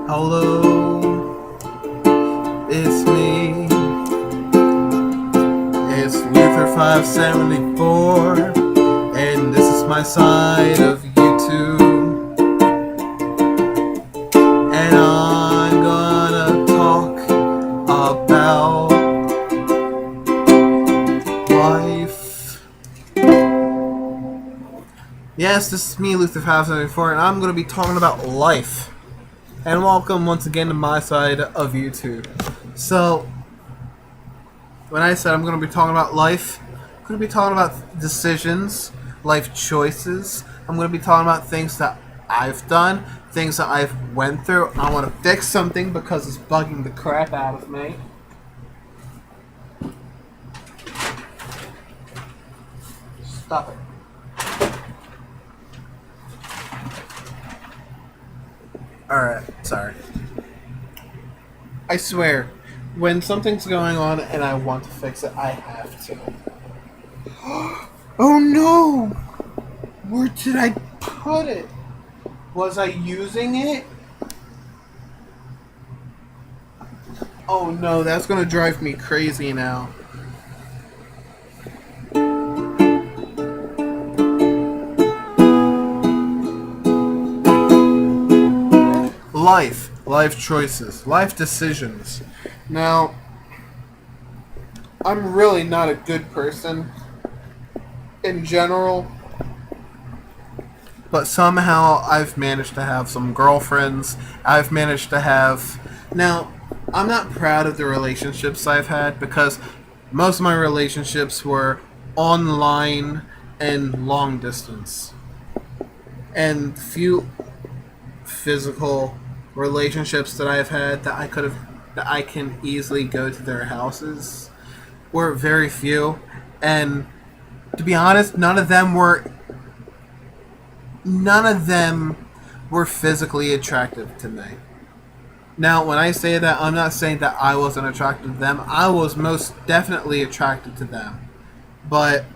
Hello, it's me. It's Luther 574, and this is my side of YouTube. And I'm gonna talk about life. Yes, this is me, Luther 574, and I'm gonna be talking about life. And welcome once again to my side of YouTube. So, when I said I'm going to be talking about life, I'm going to be talking about decisions, life choices. I'm going to be talking about things that I've done, things that I've went through. I want to fix something because it's bugging the crap out of me. Stop it. Alright, sorry. I swear, when something's going on and I want to fix it, I have to. Oh no! Where did I put it? Was I using it? Oh no, that's gonna drive me crazy now. Life choices, life decisions. Now, I'm really not a good person in general, but somehow I've managed to have some girlfriends. I've managed to have. Now, I'm not proud of the relationships I've had because most of my relationships were online and long distance, and few physical relationships that I've had that I can easily go to their houses were very few, and to be honest, none of them were physically attractive to me. Now, when I say that, I'm not saying that I wasn't attracted to them. I was most definitely attracted to them, but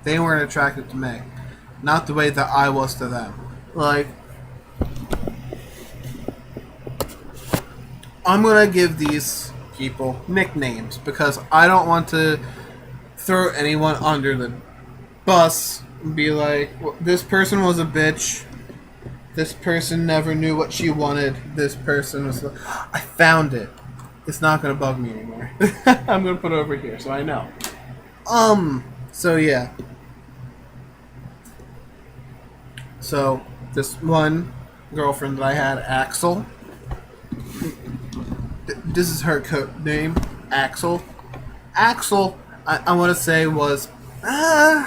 they weren't attracted to me, not the way that I was to them. Like, I'm gonna give these people nicknames because I don't want to throw anyone under the bus and be like, well, this person was a bitch. This person never knew what she wanted. This person was like, I found it. It's not gonna bug me anymore. I'm gonna put it over here so I know. So yeah. So this one girlfriend that I had, Axel. This is her code name, Axel. Axel, I want to say was, all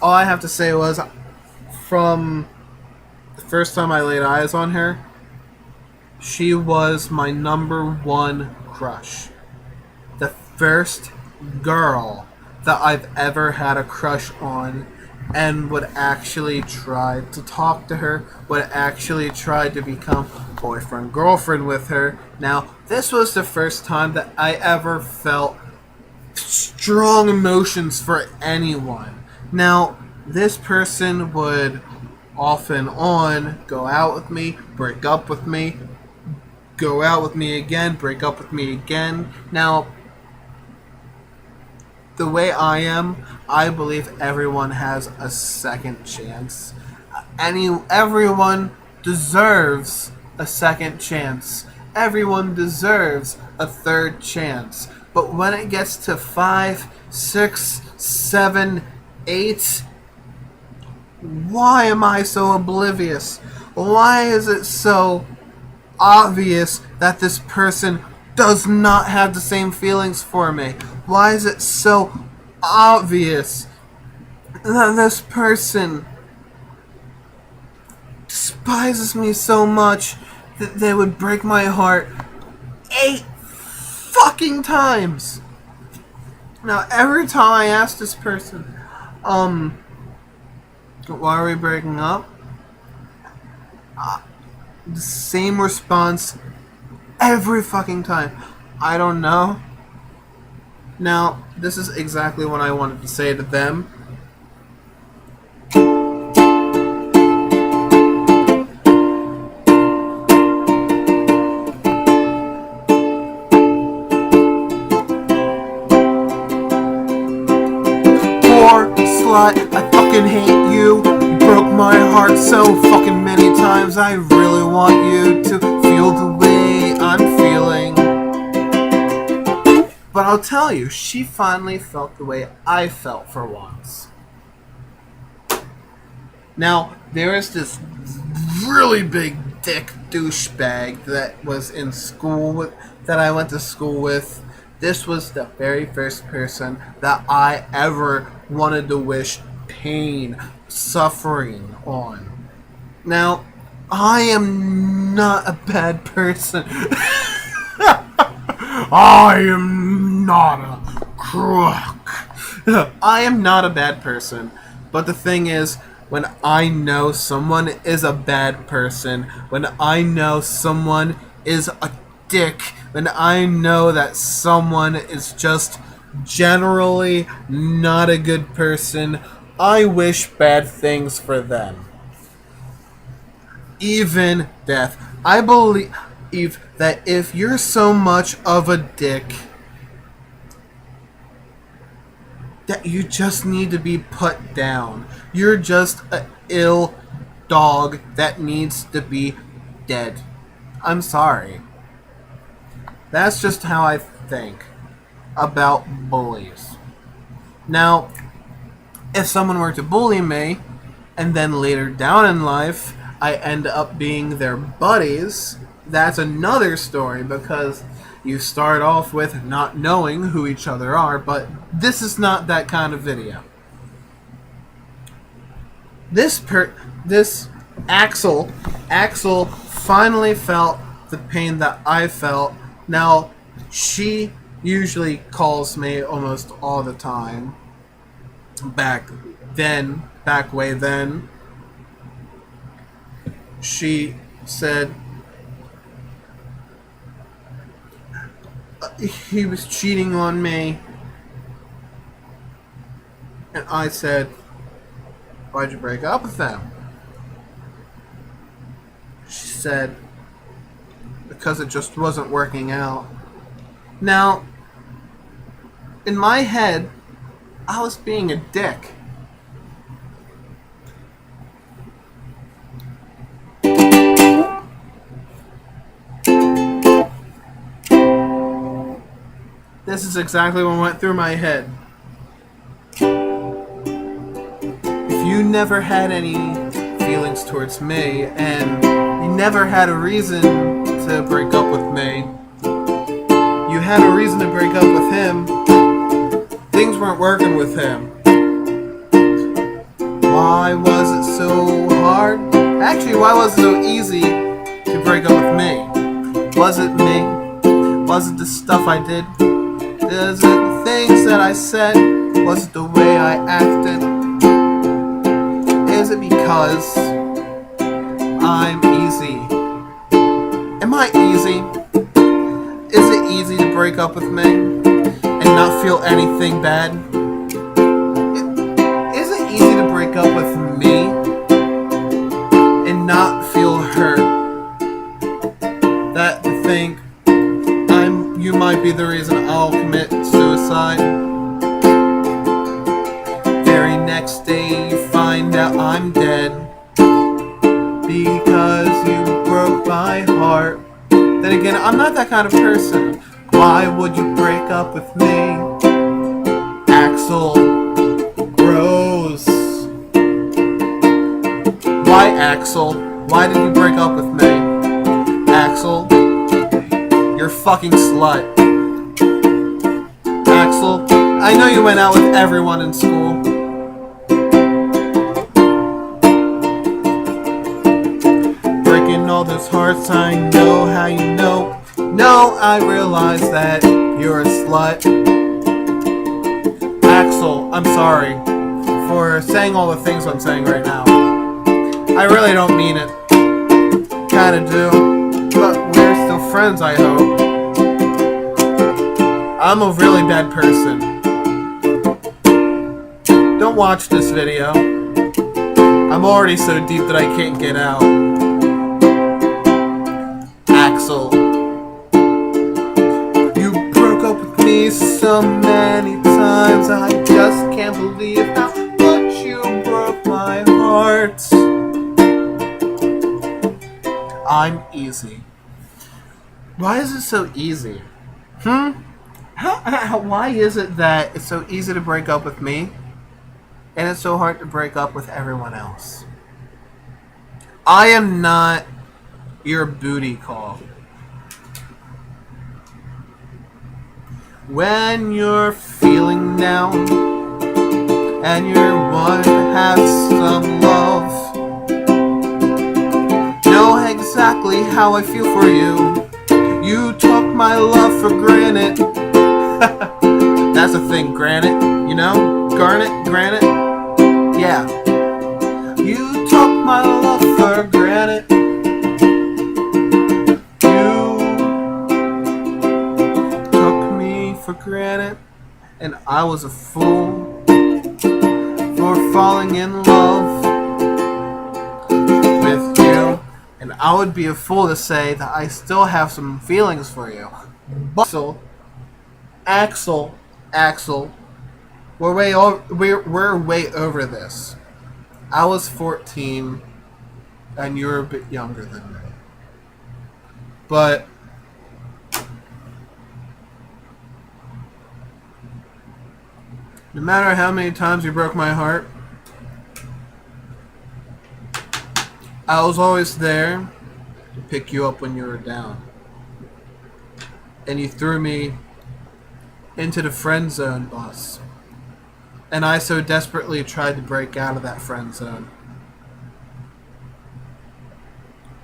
I have to say was, from the first time I laid eyes on her, she was my number one crush. The first girl that I've ever had a crush on and would actually try to talk to her, would actually try to become boyfriend, girlfriend with her. Now, this was the first time that I ever felt strong emotions for anyone. Now, this person would off and on go out with me, break up with me, go out with me again, break up with me again. Now, the way I am, I believe everyone has a second chance. Everyone deserves a second chance. Everyone deserves a third chance. But when it gets to 5, 6, 7, 8, why am I so oblivious? Why is it so obvious that this person does not have the same feelings for me? Why is it so obvious that this person despises me so much that they would break my heart 8 fucking times? Now, every time I ask this person, why are we breaking up? The same response every fucking time. I don't know. Now, this is exactly what I wanted to say to them. slut. I fucking hate you. You broke my heart so fucking many times. I really want you to feel the way I'm feeling. But I'll tell you, she finally felt the way I felt for once. Now, there is this really big dick douchebag that was in school with, that I went to school with. This was the very first person that I ever wanted to wish pain, suffering on. Now, I am not a bad person. I am not a crook. I am not a bad person. But the thing is, when I know someone is a bad person, when I know someone is a dick, when I know that someone is just generally not a good person, I wish bad things for them. Even death. I believe that if you're so much of a dick that you just need to be put down. You're just an ill dog that needs to be dead. I'm sorry. That's just how I think about bullies. Now, if someone were to bully me, and then later down in life, I end up being their buddies, that's another story, because you start off with not knowing who each other are, but this is not that kind of video. This Axel finally felt the pain that I felt. Now, she usually calls me almost all the time. Back way then, she said he was cheating on me, and I said, "Why'd you break up with him?" She said, "Because it just wasn't working out." Now, in my head, I was being a dick. This is exactly what went through my head. If you never had any feelings towards me, and you never had a reason to break up with me, you had a reason to break up with him, things weren't working with him. Why was it so hard? Actually, why was it so easy to break up with me? Was it me? Was it the stuff I did? Was it the things that I said? Was it the way I acted? Is it because I'm easy? Am I easy? Is it easy to break up with me and not feel anything bad? Is it easy to break up with me and not feel hurt? That to think you might be the reason I'll commit suicide. Very next day you find out I'm dead because you broke my heart. Then again, I'm not that kind of person. Why would you break up with me? Axel. Gross. Why, Axel? Why did you break up with me? Axel, you're a fucking slut. Axel, I know you went out with everyone in school. Breaking all those hearts, I know how you know. No, I realize that you're a slut. Axel, I'm sorry for saying all the things I'm saying right now. I really don't mean it. Kinda do. But we're still friends, I hope. I'm a really bad person. Don't watch this video. I'm already so deep that I can't get out. Axel, you broke up with me so many times. I just can't believe how much I'm easy. Why is it so easy? Hmm? Why is it that it's so easy to break up with me and it's so hard to break up with everyone else? I am not your booty call. When you're feeling down and you're wanting to have some love, know exactly how I feel for you. You took my love for granted. That's a thing, granite, you know? Garnet, granite. Yeah. You took my love for granted. You took me for granted. And I was a fool for falling in love with you. And I would be a fool to say that I still have some feelings for you. But Axel, we're way over this. I was 14, and you're a bit younger than me. But no matter how many times you broke my heart, I was always there to pick you up when you were down. And you threw me into the friend zone bus. And I so desperately tried to break out of that friend zone.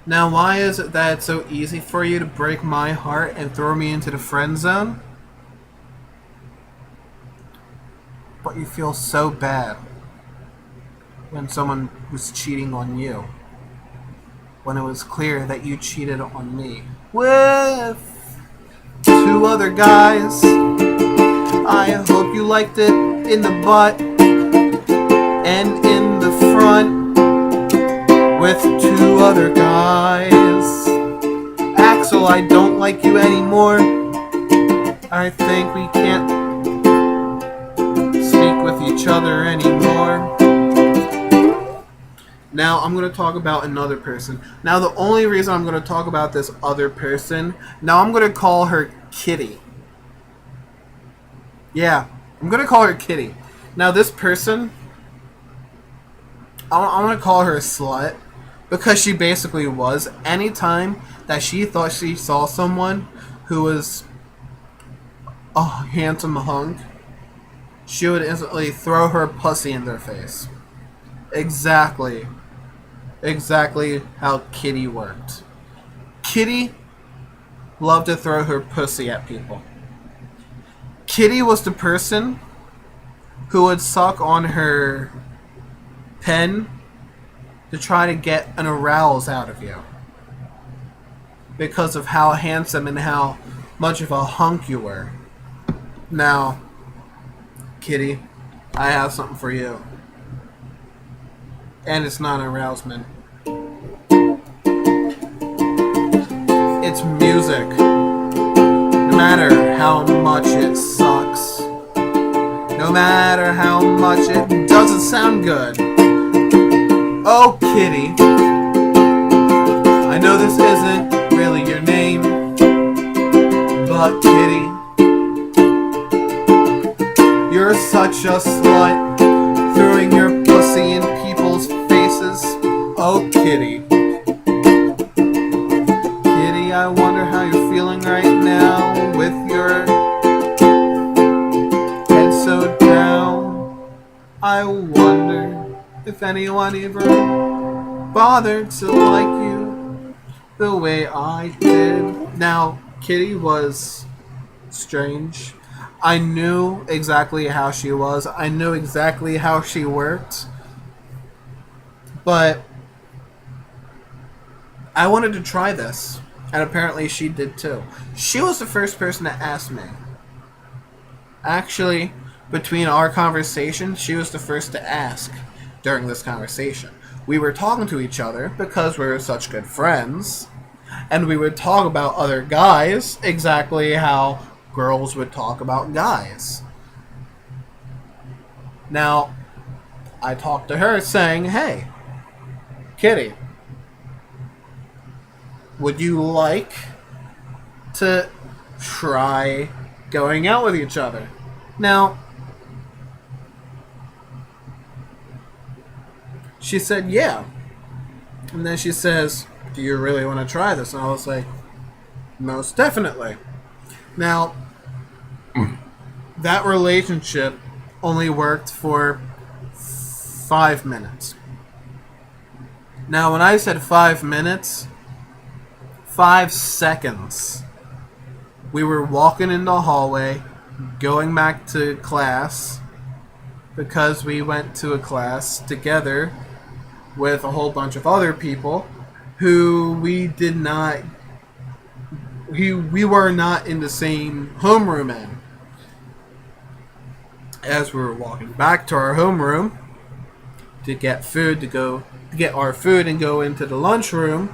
Now, why is it that it's so easy for you to break my heart and throw me into the friend zone? But you feel so bad when someone was cheating on you. When it was clear that you cheated on me with 2 other guys. I hope you liked it in the butt and in the front with 2 other guys. Axel, I don't like you anymore. I think we can't speak with each other anymore. Now I'm going to talk about another person. Now the only reason I'm going to talk about this other person, now I'm going to call her Kitty. Yeah, I'm going to call her Kitty. Now this person, I'm going to call her a slut because she basically was. Anytime that she thought she saw someone who was a handsome hunk, she would instantly throw her pussy in their face. Exactly how Kitty worked. Kitty loved to throw her pussy at people. Kitty was the person who would suck on her pen to try to get an arouse out of you because of how handsome and how much of a hunk you were. Now, Kitty, I have something for you. And it's not an arousement. It's music. No matter how much it sucks. No matter how much it doesn't sound good. Oh, Kitty. I know this isn't really your name. But Kitty, you're such a slut. Throwing your pussy in people's faces. Oh, Kitty. Kitty, I wonder how you're feeling right now with your head so down. I wonder if anyone ever bothered to like you the way I did. Now, Kitty was strange. I knew exactly how she was. I knew exactly how she worked. But I wanted to try this. And apparently she did too. She was the first person to ask me. Actually, between our conversation, she was the first to ask during this conversation. We were talking to each other because we were such good friends. And we would talk about other guys exactly how girls would talk about guys. Now, I talked to her saying, hey, Kitty, would you like to try going out with each other? Now, she said, yeah. And then she says, do you really want to try this? And I was like, most definitely. Now, that relationship only worked for 5 minutes. Now, when I said 5 minutes, 5 seconds. We were walking in the hallway, going back to class, because we went to a class together with a whole bunch of other people who we did not we were not in the same homeroom in. As we were walking back to our homeroom to get food to get our food and go into the lunchroom,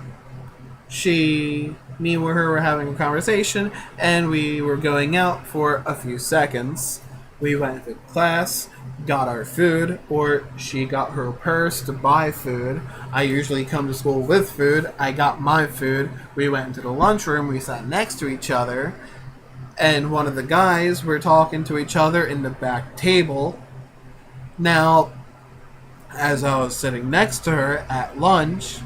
me and her were having a conversation, and we were going out for a few seconds. We went to class, got our food, or she got her purse to buy food. I usually come to school with food. I got my food. We went into the lunchroom. We sat next to each other, and one of the guys were talking to each other in the back table. Now, as I was sitting next to her at lunch,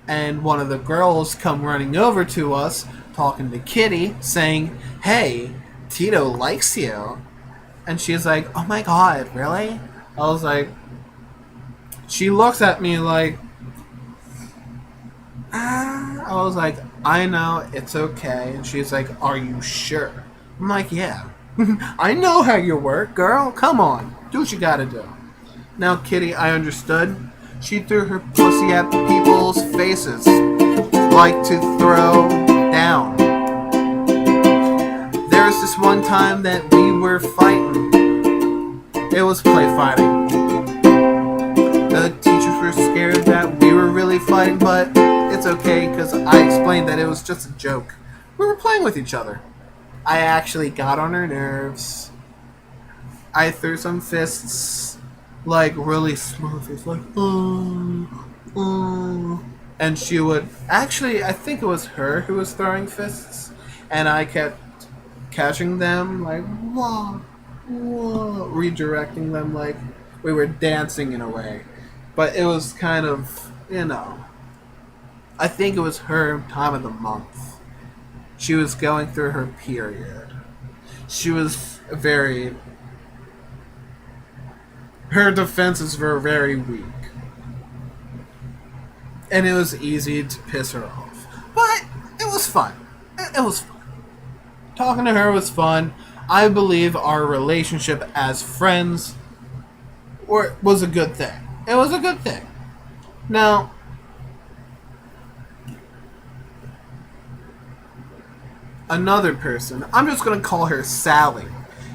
and one of the girls come running over to us, talking to Kitty, saying, "Hey, Tito likes you." And she's like, "Oh my god, really?" I was like, she looks at me like, I was like, "I know, it's okay." And she's like, "Are you sure?" I'm like, "Yeah." "I know how you work, girl. Come on, do what you gotta do." Now, Kitty, I understood. She threw her pussy at people's faces, like to throw down. There was this one time that we were fighting. It was play fighting. The teachers were scared that we were really fighting, but it's okay because I explained that it was just a joke. We were playing with each other. I actually got on her nerves. I threw some fists, like really smooth. It's like, and she would actually, I think it was her who was throwing fists, and I kept catching them, like whoa, whoa, redirecting them like we were dancing in a way. But it was kind of, I think it was her time of the month. She was going through her period. She was her defenses were very weak. And it was easy to piss her off. But it was fun. It was fun. Talking to her was fun. I believe our relationship as friends was a good thing. It was a good thing. Now, another person, I'm just going to call her Sally.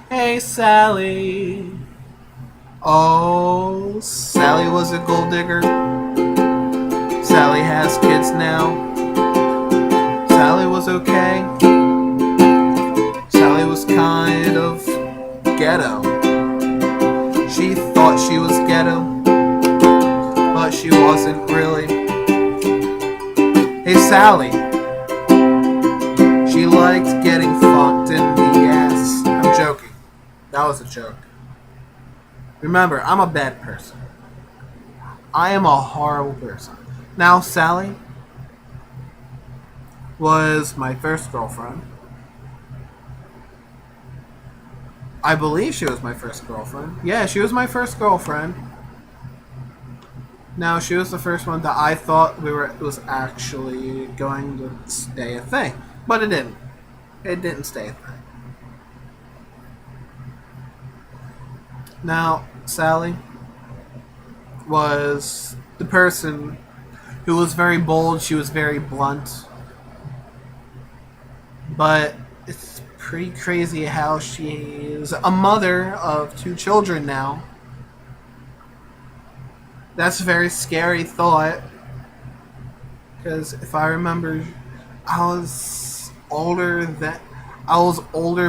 Hey, Sally. Oh, Sally was a gold digger. Sally has kids now. Sally was okay. Sally was kind of ghetto. She thought she was ghetto, but she wasn't really. Hey, Sally. She liked getting fucked in the ass. I'm joking. That was a joke. Remember, I'm a bad person. I am a horrible person. Now, Sally was my first girlfriend. I believe she was my first girlfriend. Yeah, she was my first girlfriend. Now, she was the first one that I thought it was actually going to stay a thing. But it didn't. It didn't stay a thing. Now, Sally was the person who was very bold. She was very blunt. But it's pretty crazy how she is a mother of 2 children now. That's a very scary thought. Because if I remember, I was older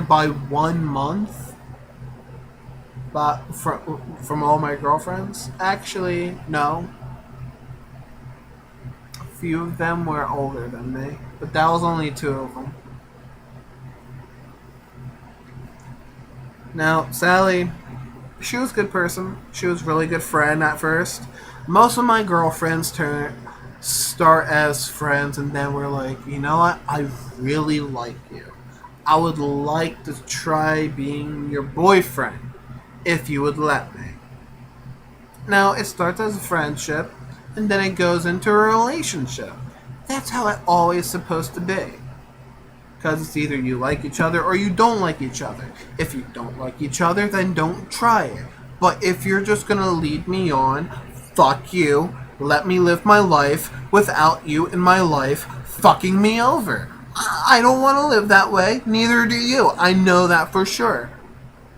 by 1 month. But from all my girlfriends, actually, no. few of them were older than me, but that was only two of them. Now, Sally, she was a good person. She was a really good friend at first. Most of my girlfriends start as friends, and then we're like, you know what? I really like you. I would like to try being your boyfriend, if you would let me. Now, it starts as a friendship, and then it goes into a relationship. That's how it always supposed to be. Because it's either you like each other or you don't like each other. If you don't like each other, then don't try it. But if you're just gonna lead me on, fuck you. Let me live my life without you in my life fucking me over. I don't want to live that way. Neither do you. I know that for sure.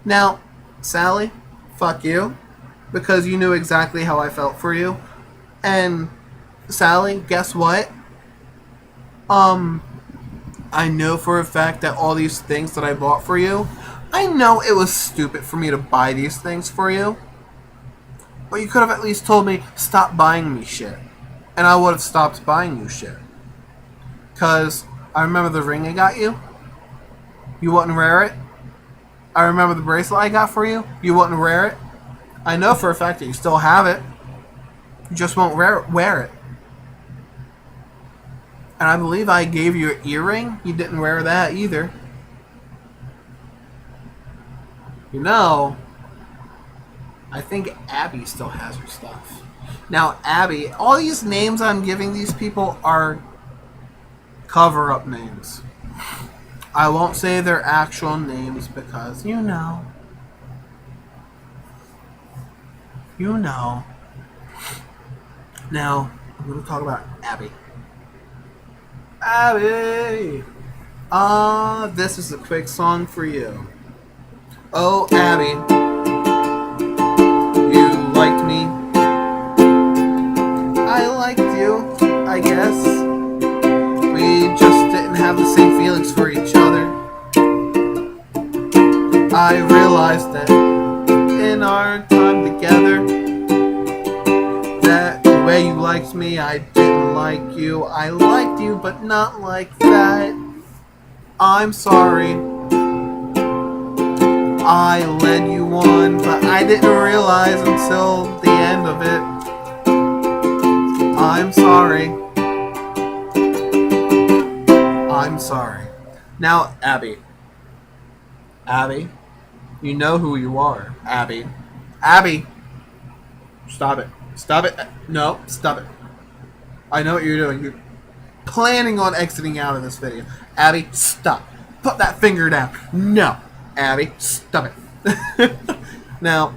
Now, Sally, fuck you. Because you knew exactly how I felt for you. And, Sally, guess what? I know for a fact that all these things that I bought for you, I know it was stupid for me to buy these things for you. But you could have at least told me, stop buying me shit. And I would have stopped buying you shit. Because I remember the ring I got you. You wouldn't wear it. I remember the bracelet I got for you. You wouldn't wear it. I know for a fact that you still have it. You just won't wear it. And I believe I gave you an earring. You didn't wear that either. You know, I think Abby still has her stuff. Now, Abby, all these names I'm giving these people are cover-up names. I won't say their actual names because, you know. You know. Now, I'm going to talk about Abby. Abby! This is a quick song for you. Oh, Abby. You liked me. I liked you, I guess. We just didn't have the same feelings for each other. I realized that in our time together, that the way you liked me, I didn't like you. I liked you, but not like that. I'm sorry. I led you on, but I didn't realize until the end of it. I'm sorry. I'm sorry. Now, Abby. Abby, you know who you are. Abby. Abby. Stop it. Stop it. No, stop it. I know what you're doing. You're planning on exiting out of this video. Abby, stop. Put that finger down. No. Abby, stop it. Now,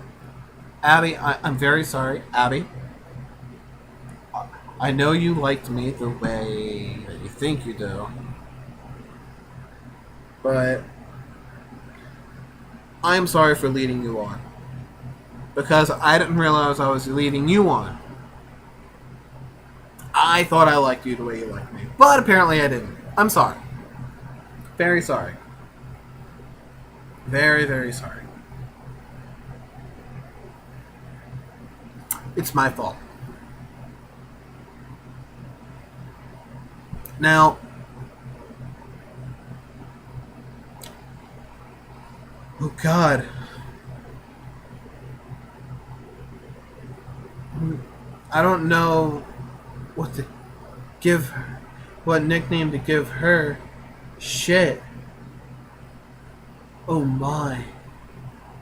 Abby, I'm very sorry. Abby, I know you liked me the way that you think you do. But I'm sorry for leading you on. Because I didn't realize I was leading you on. I thought I liked you the way you liked me. But apparently I didn't. I'm sorry. Very sorry. Very, very sorry. It's my fault. Now, oh God. I don't know what to give her. What nickname to give her. Shit. Oh my.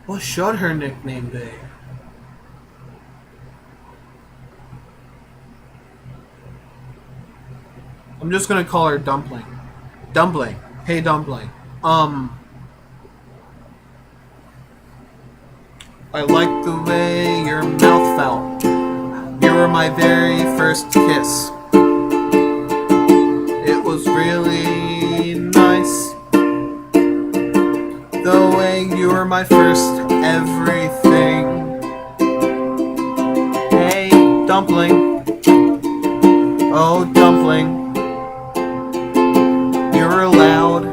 What should her nickname be? I'm just gonna call her Dumpling. Dumpling. Hey Dumpling. I like the way your mouth felt. You were my very first kiss. It was really nice. The way you were my first everything. Hey, Dumpling. Oh, Dumpling. You're loud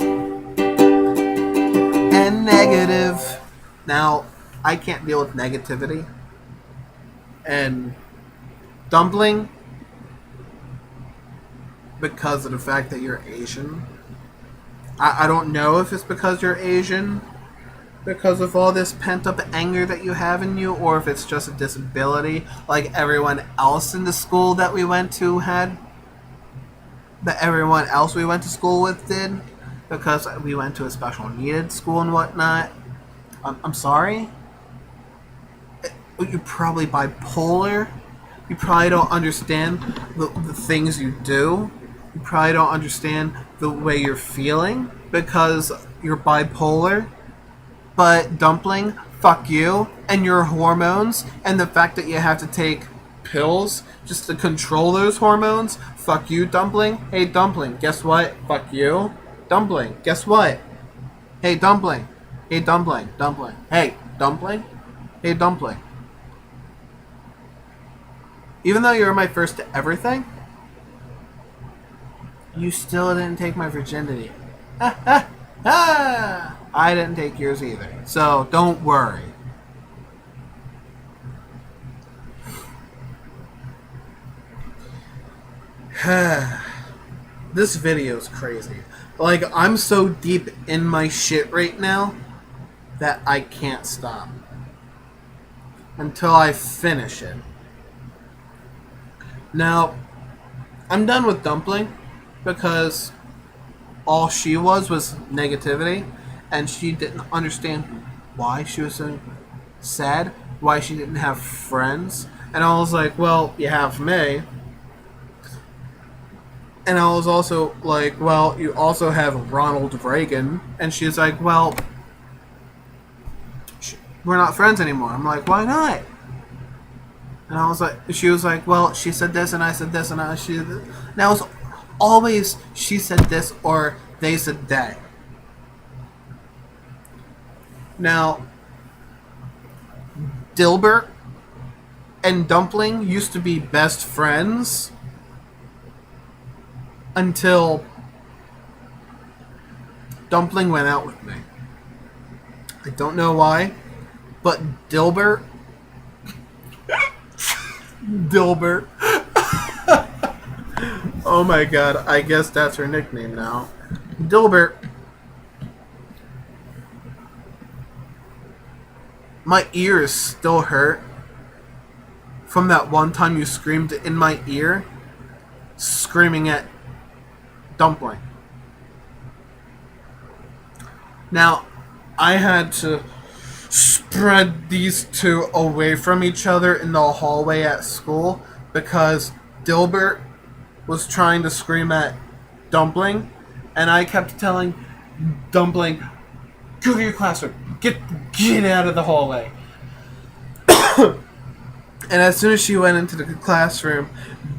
and negative. Now, I can't deal with negativity. And Dumpling, because of the fact that you're Asian. I don't know if it's because you're Asian, because of all this pent up anger that you have in you, or if it's just a disability like everyone else in the school that we went to had. That everyone else we went to school with did, because we went to a special needed school and whatnot. I'm sorry? You're probably bipolar. You probably don't understand the things you do. You probably don't understand the way you're feeling because you're bipolar. But Dumpling, fuck you and your hormones and the fact that you have to take pills just to control those hormones. Fuck you, Dumpling. Hey, Dumpling, guess what? Fuck you. Dumpling, guess what? Hey, Dumpling. Hey, Dumpling. Dumpling. Hey, Dumpling. Hey, Dumpling. Even though you were my first to everything, you still didn't take my virginity. Ha ha ha! I didn't take yours either. So don't worry. This video is crazy. Like, I'm so deep in my shit right now that I can't stop until I finish it. Now, I'm done with Dumpling because all she was negativity, and she didn't understand why she was so sad, why she didn't have friends. And I was like, well, you have me. And I was also like, well, you also have Ronald Reagan. And she's like, well, we're not friends anymore. I'm like, why not? And I was like, she was like, well, she said this and I said this and and I was always she said this or they said that. Now, Dilbert and Dumpling used to be best friends until Dumpling went out with me. I don't know why, but Dilbert. Oh my god, I guess that's her nickname now. Dilbert. My ears still hurt from that one time you screamed in my ear, screaming at Dumpling. Now, I had to spread these two away from each other in the hallway at school because Dilbert was trying to scream at Dumpling, and I kept telling Dumpling, go to your classroom, get out of the hallway. And as soon as she went into the classroom,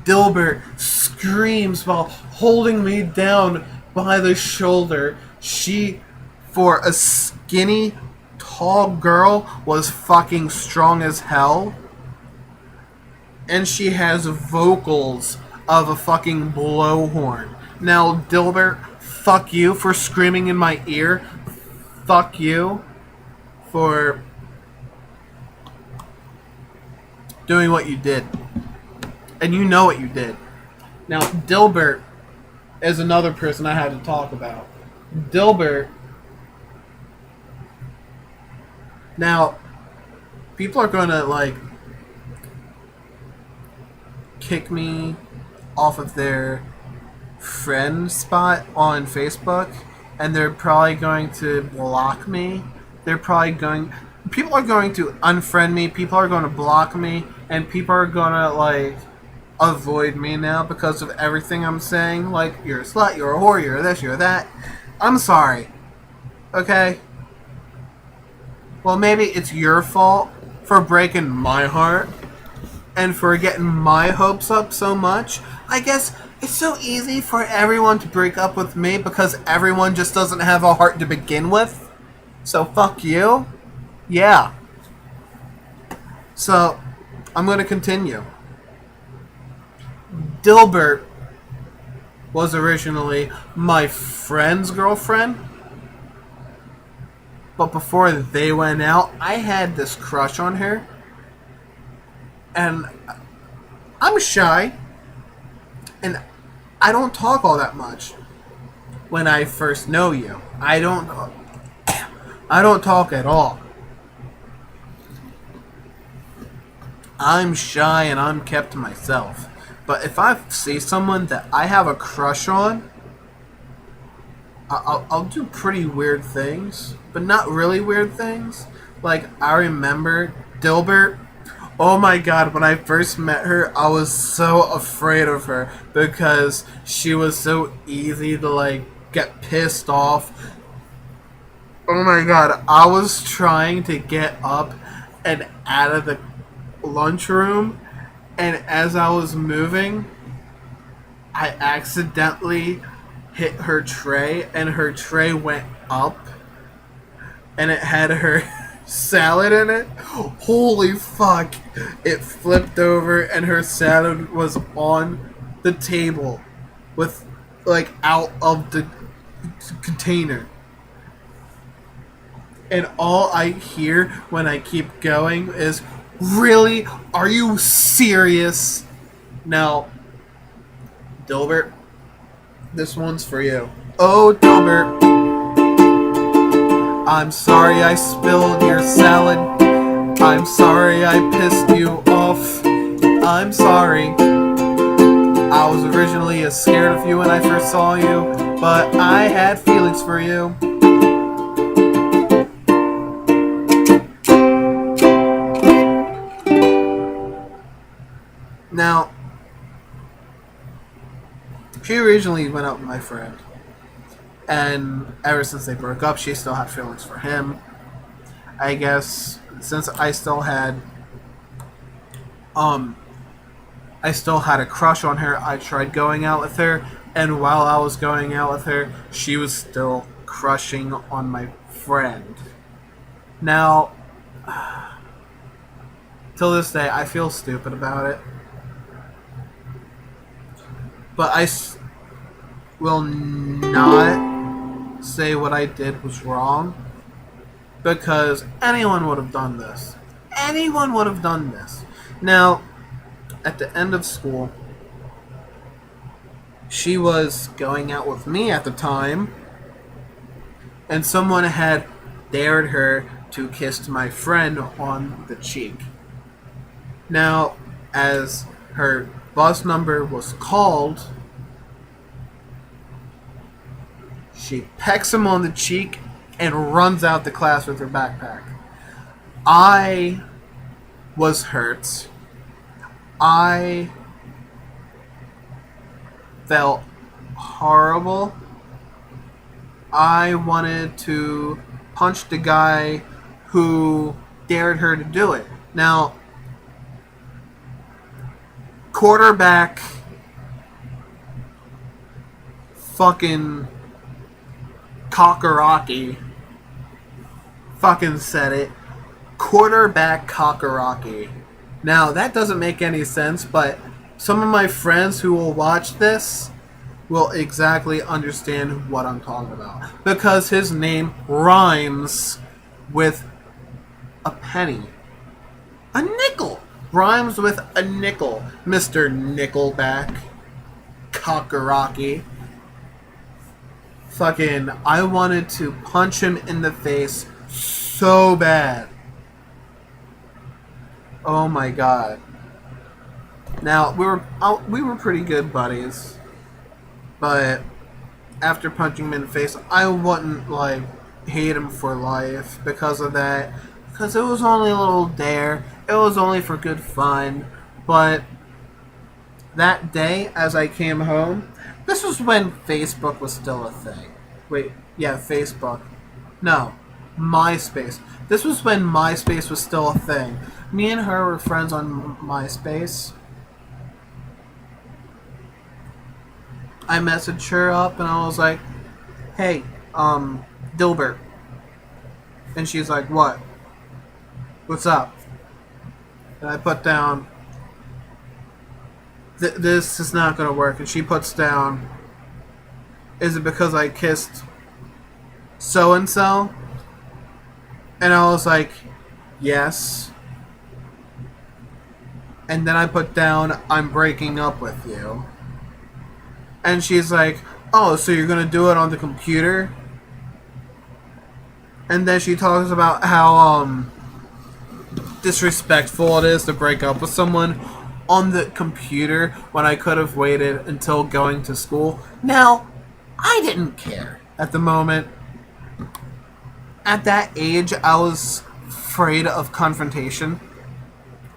Dilbert screams while holding me down by the shoulder. She, for a skinny, tall girl, was fucking strong as hell. And she has vocals of a fucking blowhorn. Now, Dilbert, fuck you for screaming in my ear. Fuck you for doing what you did. And you know what you did. Now, Dilbert is another person I had to talk about. Dilbert. Now, people are gonna, like, kick me off of their friend spot on Facebook, and they're probably going to block me. People are going to unfriend me, people are going to block me, and people are going to, like, avoid me now because of everything I'm saying. Like, you're a slut, you're a whore, you're this, you're that. I'm sorry. Okay? Well, maybe it's your fault for breaking my heart and for getting my hopes up so much. I guess it's so easy for everyone to break up with me because everyone just doesn't have a heart to begin with. So fuck you. Yeah. So, I'm going to continue. Dilbert was originally my friend's girlfriend. But before they went out, I had this crush on her. And I'm shy. And I don't talk all that much when I first know you. I don't talk at all. I'm shy and I'm kept to myself. But if I see someone that I have a crush on, I'll do pretty weird things, but not really weird things. Like, I remember Dilbert. Oh my god, when I first met her, I was so afraid of her because she was so easy to, like, get pissed off. Oh my god, I was trying to get up and out of the lunchroom, and as I was moving, I accidentally hit her tray, and her tray went up, and it had her salad in it. Holy fuck! It flipped over, and her salad was on the table, with, like, out of the container. And all I hear when I keep going is, "Really? Are you serious?" Now, Dilbert, this one's for you. Oh, Dilbert, I'm sorry I spilled your salad. I'm sorry I pissed you off. I'm sorry. I was originally as scared of you when I first saw you, but I had feelings for you. Now, she originally went out with my friend, and ever since they broke up, she still had feelings for him. I guess since um, I still had a crush on her, I tried going out with her, and while I was going out with her, she was still crushing on my friend. Now, till this day, I feel stupid about it. But will not say what I did was wrong, because anyone would have done this. Anyone would have done this. Now, at the end of school, she was going out with me at the time, and someone had dared her to kiss my friend on the cheek. Now, as her bus number was called, she pecks him on the cheek and runs out the class with her backpack. I was hurt. I felt horrible. I wanted to punch the guy who dared her to do it. Now, quarterback fucking Kakaraki fucking said it. Quarterback Kakaraki. Now, that doesn't make any sense, but some of my friends who will watch this will exactly understand what I'm talking about. Because his name rhymes with a penny. A nickel! Rhymes with a nickel. Mr. Nickelback. Kakaraki. Fucking, I wanted to punch him in the face so bad. Oh my god. Now, we were pretty good buddies. But after punching him in the face, I wouldn't, like, hate him for life because of that. Because it was only a little dare. It was only for good fun. But that day, as I came home, this was when Facebook was still a thing. Wait, yeah, Facebook. No, MySpace. This was when MySpace was still a thing. Me and her were friends on MySpace. I messaged her up and I was like, "Hey, Dilbert." And she's like, "What? What's up?" And I put down, "This is not gonna work." And she puts down, "Is it because I kissed so and so?" And I was like, "Yes." And then I put down, "I'm breaking up with you." And she's like, "Oh, so you're gonna do it on the computer?" And then she talks about how disrespectful it is to break up with someone on the computer when I could have waited until going to school. Now, I didn't care at the moment. At that age, I was afraid of confrontation.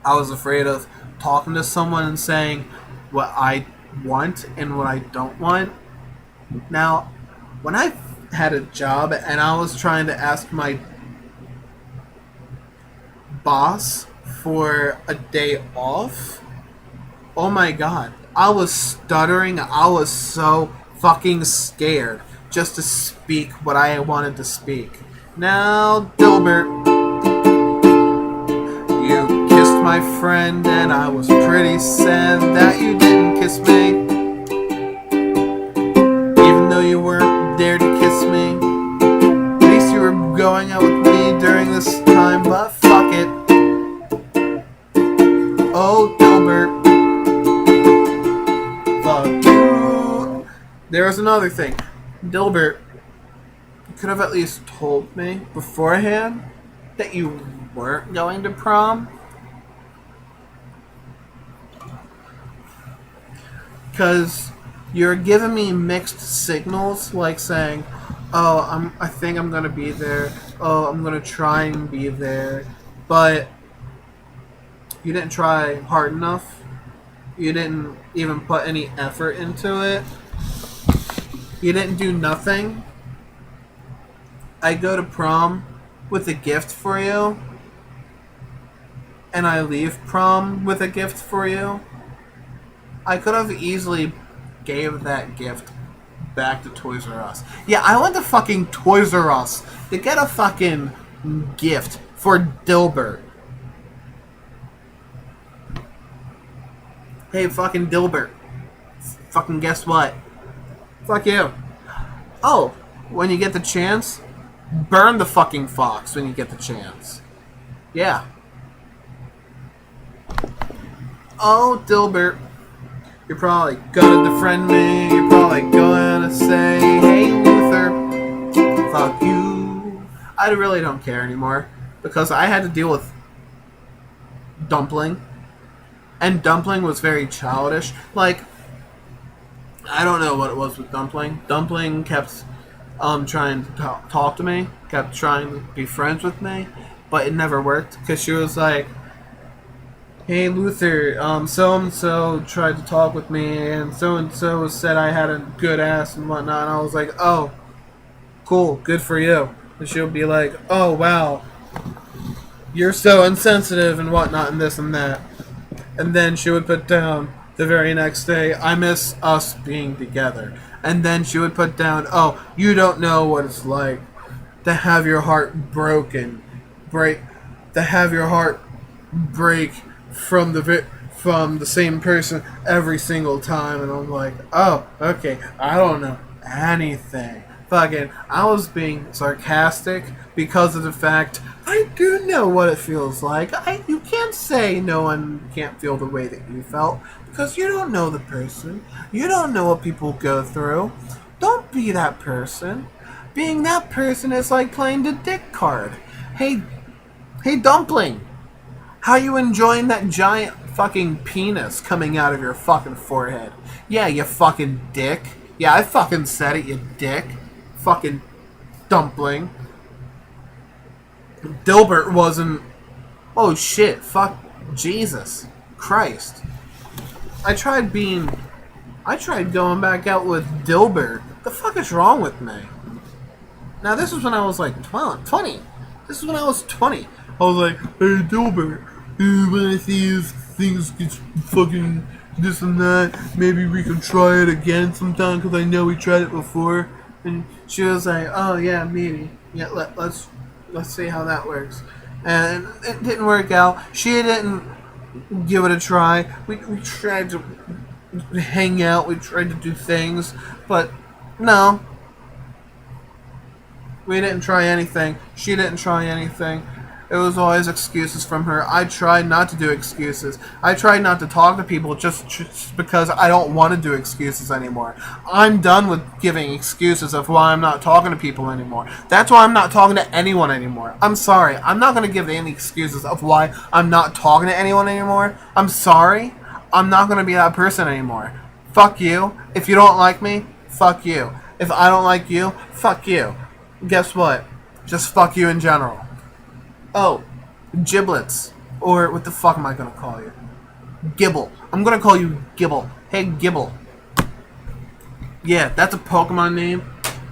I was afraid of talking to someone and saying what I want and what I don't want. Now, when I had a job and I was trying to ask my boss for a day off, oh my god, I was stuttering. I was so fucking scared just to speak what I wanted to speak. Now, Dilbert, you kissed my friend, and I was pretty sad that you didn't kiss me. Even though you weren't there to kiss me. At least you were going out with me during this time, but fuck it. Oh, Dilbert. Fuck you. There was another thing. Dilbert, you could have at least told me beforehand that you weren't going to prom. Because you're giving me mixed signals, like saying, "Oh, I think I'm gonna be there. Oh, I'm gonna try and be there," but you didn't try hard enough. You didn't even put any effort into it. You didn't do nothing. I go to prom with a gift for you, and I leave prom with a gift for you. I could have easily gave that gift back to Toys R Us. Yeah, I went to fucking Toys R Us to get a fucking gift for Dilbert. Hey, fucking Dilbert. Fucking guess what? Fuck you. Oh, when you get the chance, burn the fucking fox when you get the chance. Yeah. Oh, Dilbert. You're probably gonna defriend me. You're probably gonna say, "Hey, Luther, fuck you." I really don't care anymore because I had to deal with Dumpling, and Dumpling was very childish. Like, I don't know what it was with Dumpling. Dumpling kept trying to talk to me, kept trying to be friends with me, but it never worked because she was like, "Hey Luther, so and so tried to talk with me, and so said I had a good ass and whatnot." And I was like, "Oh, cool, good for you." And she'll be like, "Oh wow, you're so insensitive and whatnot and this and that." And then she would put down the very next day, "I miss us being together." And then she would put down, "Oh, you don't know what it's like to have your heart broken, to have your heart break from the same person every single time." And I'm like, "Oh, okay, I don't know anything." Fucking, I was being sarcastic because of the fact I do know what it feels like. You can't say no one can't feel the way that you felt because you don't know the person. You don't know what people go through. Don't be that person. Being that person is like playing the dick card. Hey, Dumpling. How you enjoying that giant fucking penis coming out of your fucking forehead? Yeah, you fucking dick. Yeah, I fucking said it, you dick. Fucking Dumpling. Dilbert wasn't... Oh shit, fuck. Jesus Christ. I tried going back out with Dilbert. The fuck is wrong with me? Now this was when I was like 20. This is when I was 20. I was like, "Hey Dilbert, when I see if things get fucking this and that, maybe we can try it again sometime because I know we tried it before." And she was like, "Oh yeah, maybe. Yeah, let's see how that works." And it didn't work out. She didn't give it a try. We tried to hang out. We tried to do things, but no. We didn't try anything. She didn't try anything. It was always excuses from her. I tried not to do excuses. I tried not to talk to people just because I don't want to do excuses anymore. I'm done with giving excuses of why I'm not talking to people anymore. That's why I'm not talking to anyone anymore. I'm sorry. I'm not going to give any excuses of why I'm not talking to anyone anymore. I'm sorry. I'm not going to be that person anymore. Fuck you. If you don't like me, fuck you. If I don't like you, fuck you. Guess what? Just fuck you in general. Oh, Giblets. Or what the fuck am I gonna call you? Gibble. I'm gonna call you Gibble. Hey, Gibble. Yeah, that's a Pokemon name.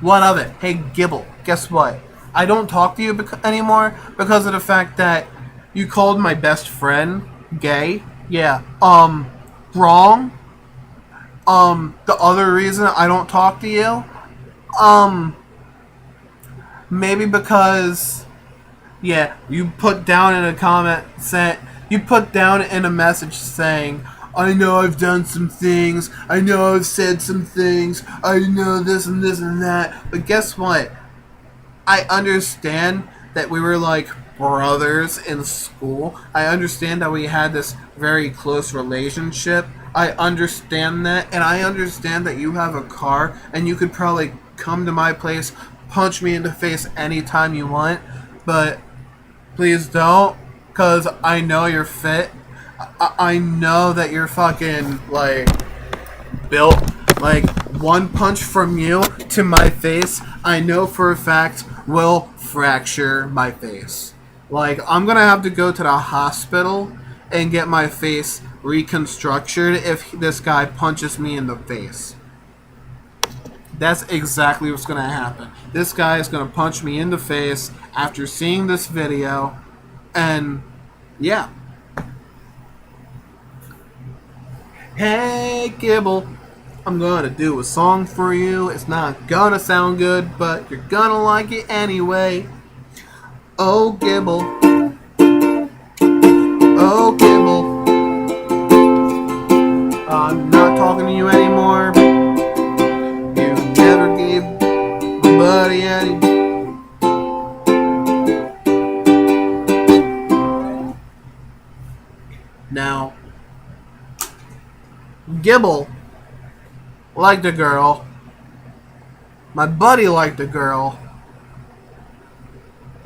What of it? Hey, Gibble. Guess what? I don't talk to you anymore because of the fact that you called my best friend gay. Yeah. Wrong. The other reason I don't talk to you, maybe because, yeah, you put down in a comment saying, you put down in a message saying, I know I've done some things, I know I've said some things, I know this and this and that, but guess what? I understand that we were like brothers in school. I understand that we had this very close relationship. I understand that, and I understand that you have a car and you could probably come to my place, punch me in the face anytime you want, but please don't, because I know you're fit. I know that you're fucking, like, built. Like, one punch from you to my face, I know for a fact will fracture my face. Like, I'm gonna have to go to the hospital and get my face reconstructed if this guy punches me in the face. That's exactly what's gonna happen. This guy is gonna punch me in the face after seeing this video, and yeah. Hey, Gibble. I'm gonna do a song for you. It's not gonna sound good, but you're gonna like it anyway. Oh, Gibble. Oh, Gibble. I'm not talking to you anymore. You never gave my buddy any. Now, Gibble liked a girl. My buddy liked a girl.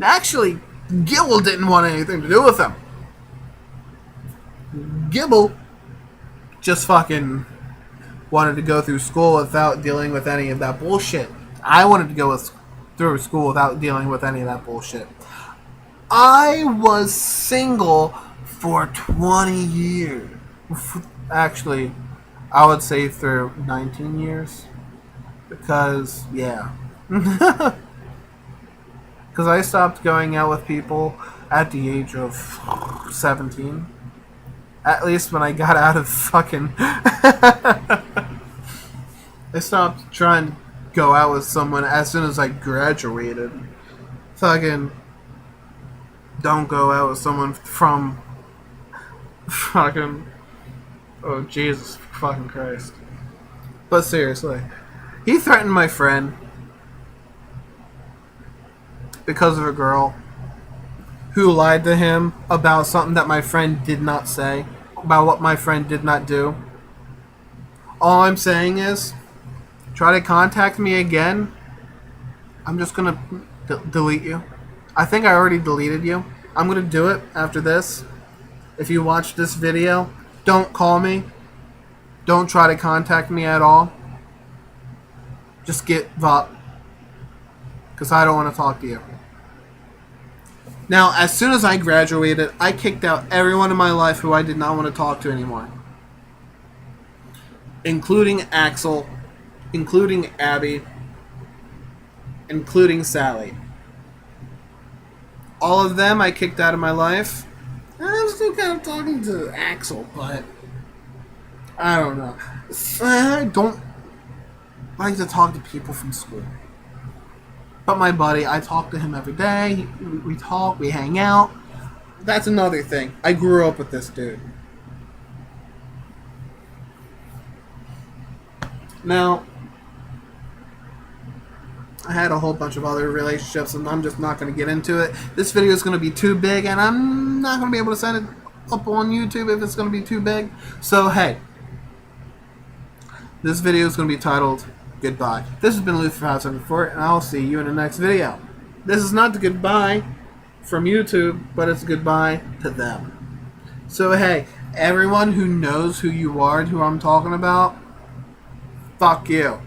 Actually, Gibble didn't want anything to do with him. Gibble just fucking wanted to go through school without dealing with any of that bullshit. I wanted to go through school without dealing with any of that bullshit. I was single for 20 years. Actually, I would say through 19 years. Because, yeah. Because I stopped going out with people at the age of 17. At least when I got out of fucking... I stopped trying to go out with someone as soon as I graduated. Fucking... Don't go out with someone from... Fucking... Oh, Jesus fucking Christ. But seriously. He threatened my friend because of a girl who lied to him about something that my friend did not say, about what my friend did not do. All I'm saying is, try to contact me again. I'm just gonna delete you. I think I already deleted you. I'm gonna do it after this. If you watch this video, don't call me. Don't try to contact me at all. Just get up. Because I don't want to talk to you. Now, as soon as I graduated, I kicked out everyone in my life who I did not want to talk to anymore. Including Axel, including Abby, including Sally. All of them I kicked out of my life. I'm still kind of talking to Axel, but I don't know. I don't like to talk to people from school. But my buddy, I talk to him every day. We talk, we hang out. That's another thing. I grew up with this dude. Now, had a whole bunch of other relationships, and I'm just not going to get into it. This video is going to be too big, and I'm not going to be able to send it up on YouTube if it's going to be too big. So, hey, this video is going to be titled Goodbye. This has been Luther574, and I'll see you in the next video. This is not the goodbye from YouTube, but it's goodbye to them. So, hey, everyone who knows who you are and who I'm talking about, fuck you.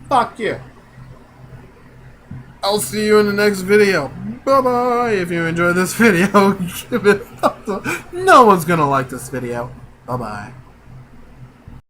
Fuck you. I'll see you in the next video. Bye-bye. If you enjoyed this video, give it a thumbs up. No one's gonna like this video. Bye-bye.